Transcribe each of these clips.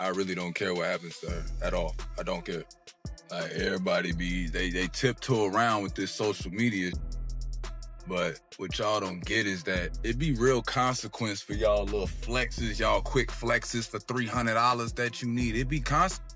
I really don't care what happens to her at all. I don't care. Like, everybody they tiptoe around with this social media. But what y'all don't get is that it be real consequence for y'all little flexes, y'all quick flexes for $300 that you need. It be constant.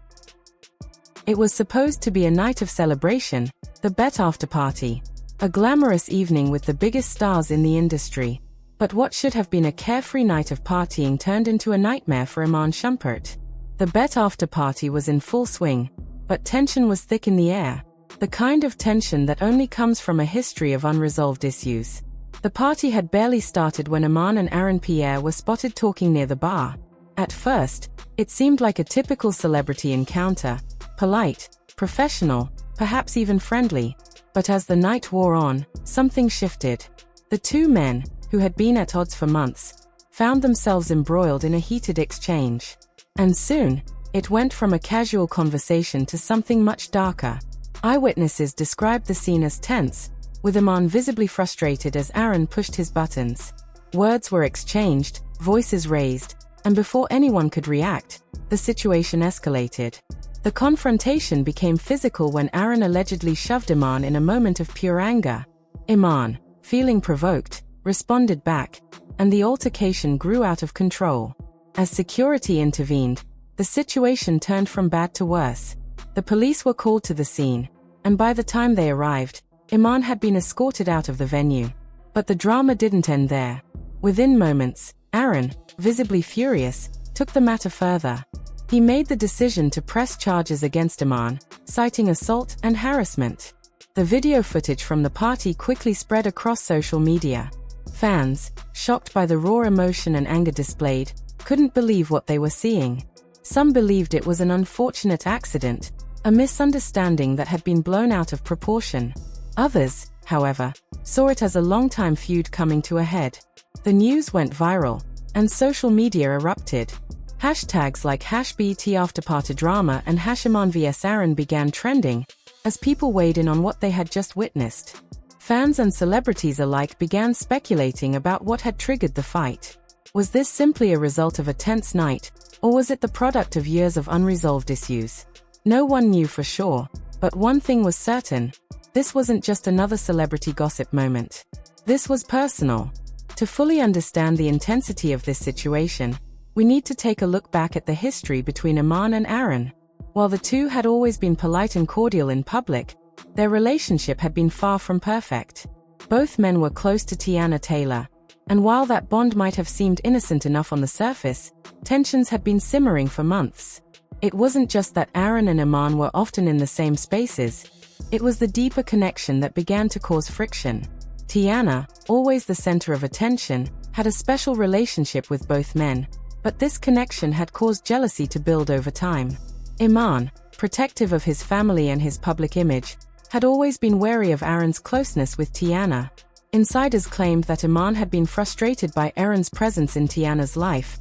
It was supposed to be a night of celebration, the Bet After Party. A glamorous evening with the biggest stars in the industry. But what should have been a carefree night of partying turned into a nightmare for Iman Shumpert. The Bet After Party was in full swing, but tension was thick in the air. The kind of tension that only comes from a history of unresolved issues. The party had barely started when Iman and Aaron Pierre were spotted talking near the bar. At first, it seemed like a typical celebrity encounter, polite, professional, perhaps even friendly. But as the night wore on, something shifted. The two men, who had been at odds for months, found themselves embroiled in a heated exchange. And soon, it went from a casual conversation to something much darker. Eyewitnesses described the scene as tense, with Iman visibly frustrated as Aaron pushed his buttons. Words were exchanged, voices raised, and before anyone could react, the situation escalated. The confrontation became physical when Aaron allegedly shoved Iman in a moment of pure anger. Iman, feeling provoked, responded back, and the altercation grew out of control. As security intervened, the situation turned from bad to worse. The police were called to the scene, and by the time they arrived, Iman had been escorted out of the venue. But the drama didn't end there. Within moments, Aaron, visibly furious, took the matter further. He made the decision to press charges against Iman, citing assault and harassment. The video footage from the party quickly spread across social media. Fans, shocked by the raw emotion and anger displayed, couldn't believe what they were seeing. Some believed it was an unfortunate accident, a misunderstanding that had been blown out of proportion. Others, however, saw it as a long-time feud coming to a head. The news went viral, and social media erupted. Hashtags like #BETAfterpartyDrama and #Iman vs Aaron began trending, as people weighed in on what they had just witnessed. Fans and celebrities alike began speculating about what had triggered the fight. Was this simply a result of a tense night, or was it the product of years of unresolved issues? No one knew for sure, but one thing was certain. This wasn't just another celebrity gossip moment. This was personal. To fully understand the intensity of this situation, we need to take a look back at the history between Iman and Aaron. While the two had always been polite and cordial in public, their relationship had been far from perfect. Both men were close to Teyana Taylor, and while that bond might have seemed innocent enough on the surface, tensions had been simmering for months. It wasn't just that Aaron and Iman were often in the same spaces, it was the deeper connection that began to cause friction. Teyana, always the center of attention, had a special relationship with both men, but this connection had caused jealousy to build over time. Iman, protective of his family and his public image, had always been wary of Aaron's closeness with Teyana. Insiders claimed that Iman had been frustrated by Aaron's presence in Teyana's life,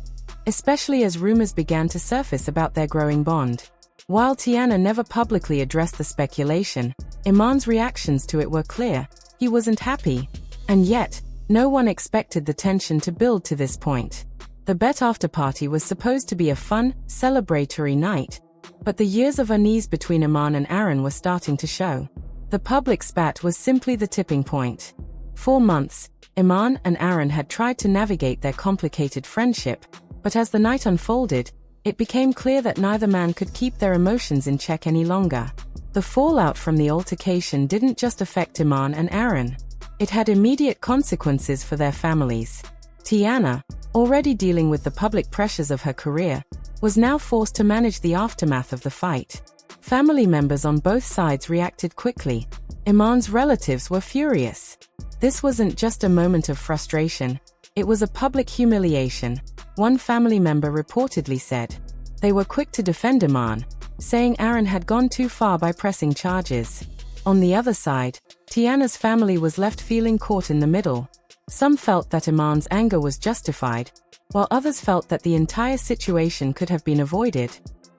especially as rumors began to surface about their growing bond. While Teyana never publicly addressed the speculation, Iman's reactions to it were clear. He wasn't happy. And yet, no one expected the tension to build to this point. The Bet After Party was supposed to be a fun, celebratory night, but the years of unease between Iman and Aaron were starting to show. The public spat was simply the tipping point. For months, Iman and Aaron had tried to navigate their complicated friendship, but as the night unfolded, it became clear that neither man could keep their emotions in check any longer. The fallout from the altercation didn't just affect Iman and Aaron. It had immediate consequences for their families. Teyana, already dealing with the public pressures of her career, was now forced to manage the aftermath of the fight. Family members on both sides reacted quickly. Iman's relatives were furious. This wasn't just a moment of frustration, it was a public humiliation, one family member reportedly said. They were quick to defend Iman, saying Aaron had gone too far by pressing charges. On the other side, Teyana's family was left feeling caught in the middle. Some felt that Iman's anger was justified, while others felt that the entire situation could have been avoided.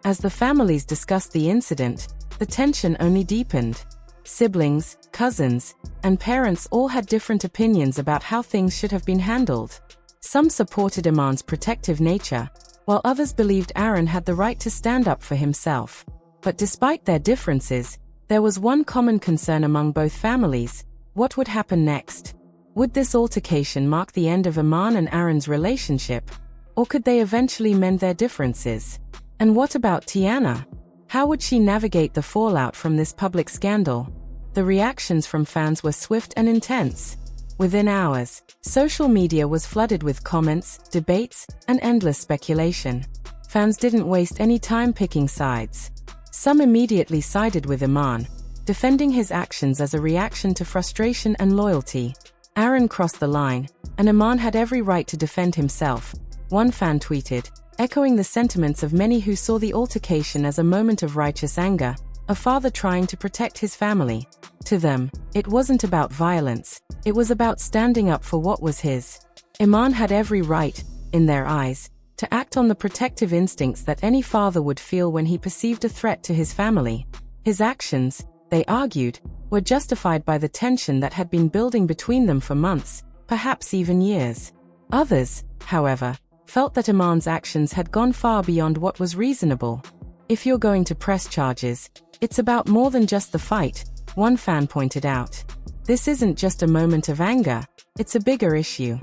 As the families discussed the incident, the tension only deepened. Siblings, cousins, and parents all had different opinions about how things should have been handled. Some supported Iman's protective nature, while others believed Aaron had the right to stand up for himself. But despite their differences, there was one common concern among both families: what would happen next? Would this altercation mark the end of Iman and Aaron's relationship? Or could they eventually mend their differences? And what about Tiana? How would she navigate the fallout from this public scandal? The reactions from fans were swift and intense. Within hours, social media was flooded with comments, debates, and endless speculation. Fans didn't waste any time picking sides. Some immediately sided with Iman, defending his actions as a reaction to frustration and loyalty. Aaron crossed the line, and Iman had every right to defend himself, one fan tweeted, echoing the sentiments of many who saw the altercation as a moment of righteous anger, a father trying to protect his family. To them, it wasn't about violence, it was about standing up for what was his. Iman had every right, in their eyes, to act on the protective instincts that any father would feel when he perceived a threat to his family. His actions, they argued, were justified by the tension that had been building between them for months, perhaps even years. Others, however, felt that Iman's actions had gone far beyond what was reasonable. If you're going to press charges, it's about more than just the fight, one fan pointed out. This isn't just a moment of anger, it's a bigger issue.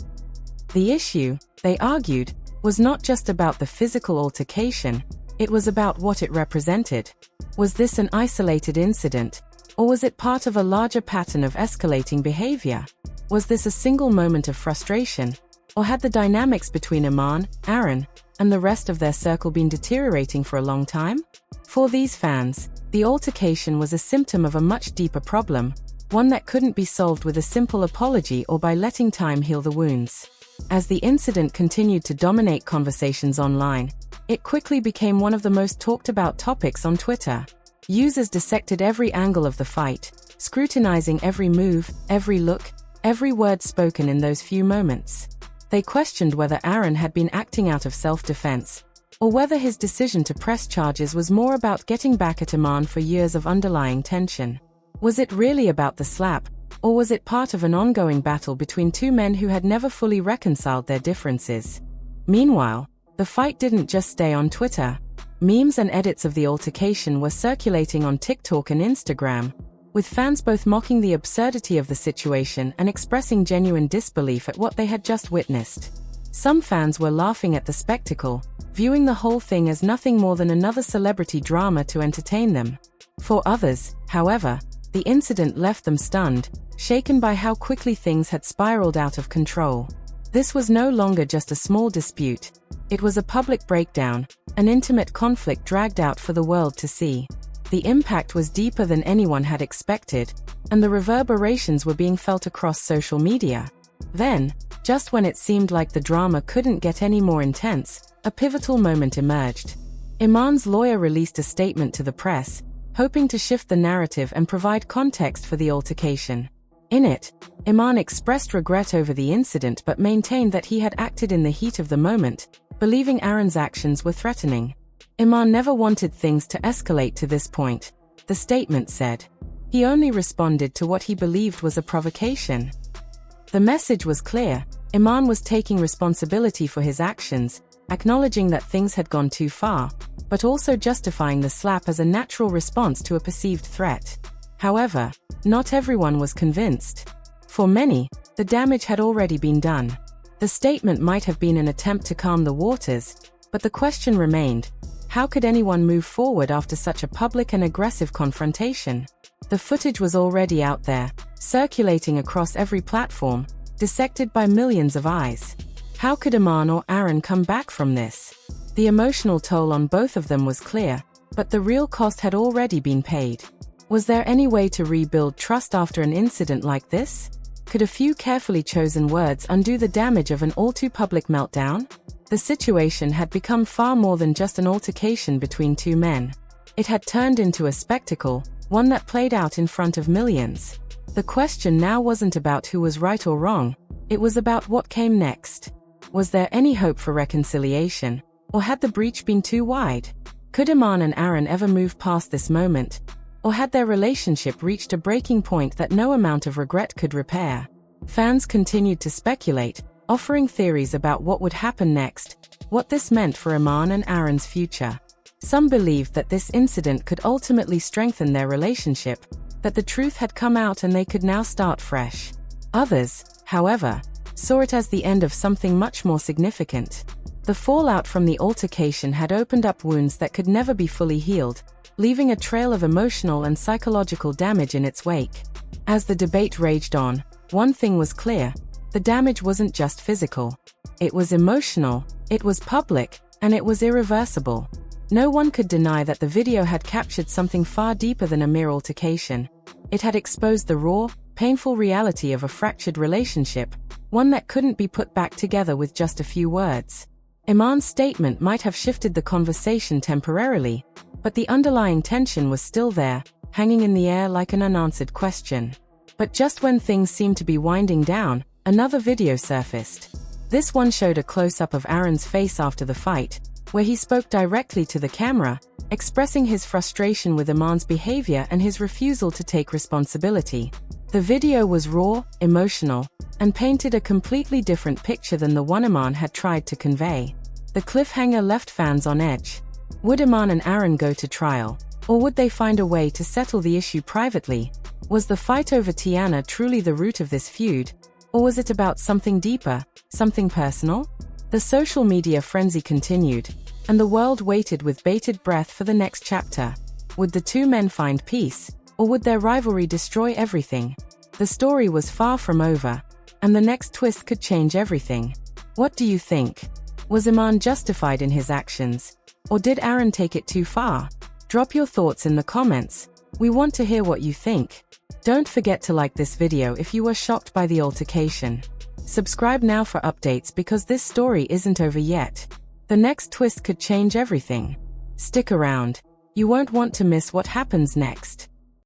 The issue, they argued, was not just about the physical altercation, it was about what it represented. Was this an isolated incident, or was it part of a larger pattern of escalating behavior? Was this a single moment of frustration, or had the dynamics between Iman, Aaron, and the rest of their circle been deteriorating for a long time? For these fans, the altercation was a symptom of a much deeper problem, one that couldn't be solved with a simple apology or by letting time heal the wounds. As the incident continued to dominate conversations online, it quickly became one of the most talked about topics on Twitter. Users dissected every angle of the fight, scrutinizing every move, every look, every word spoken in those few moments. They questioned whether Aaron had been acting out of self-defense, or whether his decision to press charges was more about getting back at Iman for years of underlying tension. Was it really about the slap, or was it part of an ongoing battle between two men who had never fully reconciled their differences? Meanwhile, the fight didn't just stay on Twitter. Memes and edits of the altercation were circulating on TikTok and Instagram, with fans both mocking the absurdity of the situation and expressing genuine disbelief at what they had just witnessed. Some fans were laughing at the spectacle, viewing the whole thing as nothing more than another celebrity drama to entertain them. For others, however, the incident left them stunned, shaken by how quickly things had spiraled out of control. This was no longer just a small dispute. It was a public breakdown, an intimate conflict dragged out for the world to see. The impact was deeper than anyone had expected, and the reverberations were being felt across social media. Then, just when it seemed like the drama couldn't get any more intense, a pivotal moment emerged. Iman's lawyer released a statement to the press, hoping to shift the narrative and provide context for the altercation. In it, Iman expressed regret over the incident but maintained that he had acted in the heat of the moment, believing Aaron's actions were threatening. Iman never wanted things to escalate to this point, the statement said. He only responded to what he believed was a provocation. The message was clear: Iman was taking responsibility for his actions, acknowledging that things had gone too far, but also justifying the slap as a natural response to a perceived threat. However, not everyone was convinced. For many, the damage had already been done. The statement might have been an attempt to calm the waters, but the question remained: how could anyone move forward after such a public and aggressive confrontation? The footage was already out there, circulating across every platform, dissected by millions of eyes. How could Iman or Aaron come back from this? The emotional toll on both of them was clear, but the real cost had already been paid. Was there any way to rebuild trust after an incident like this? Could a few carefully chosen words undo the damage of an all-too-public meltdown? The situation had become far more than just an altercation between two men. It had turned into a spectacle, one that played out in front of millions. The question now wasn't about who was right or wrong, it was about what came next. Was there any hope for reconciliation, or had the breach been too wide? Could Iman and Aaron ever move past this moment? Or had their relationship reached a breaking point that no amount of regret could repair? Fans continued to speculate, offering theories about what would happen next, what this meant for Iman and Aaron's future. Some believed that this incident could ultimately strengthen their relationship, that the truth had come out and they could now start fresh. Others, however, saw it as the end of something much more significant. The fallout from the altercation had opened up wounds that could never be fully healed, leaving a trail of emotional and psychological damage in its wake. As the debate raged on, one thing was clear: the damage wasn't just physical. It was emotional, it was public, and it was irreversible. No one could deny that the video had captured something far deeper than a mere altercation. It had exposed the raw, painful reality of a fractured relationship, one that couldn't be put back together with just a few words. Iman's statement might have shifted the conversation temporarily, but the underlying tension was still there, hanging in the air like an unanswered question. But just when things seemed to be winding down, another video surfaced. This one showed a close-up of Aaron's face after the fight, where he spoke directly to the camera, expressing his frustration with Iman's behavior and his refusal to take responsibility. The video was raw, emotional, and painted a completely different picture than the one Iman had tried to convey. The cliffhanger left fans on edge. Would Iman and Aaron go to trial, or would they find a way to settle the issue privately? Was the fight over Tiana truly the root of this feud, or was it about something deeper, something personal? The social media frenzy continued, and the world waited with bated breath for the next chapter. Would the two men find peace, or would their rivalry destroy everything? The story was far from over, and the next twist could change everything. What do you think? Was Iman justified in his actions, or did Aaron take it too far? Drop your thoughts in the comments. We want to hear what you think. Don't forget to like this video if you were shocked by the altercation. Subscribe now for updates because this story isn't over yet. The next twist could change everything. Stick around. You won't want to miss what happens next.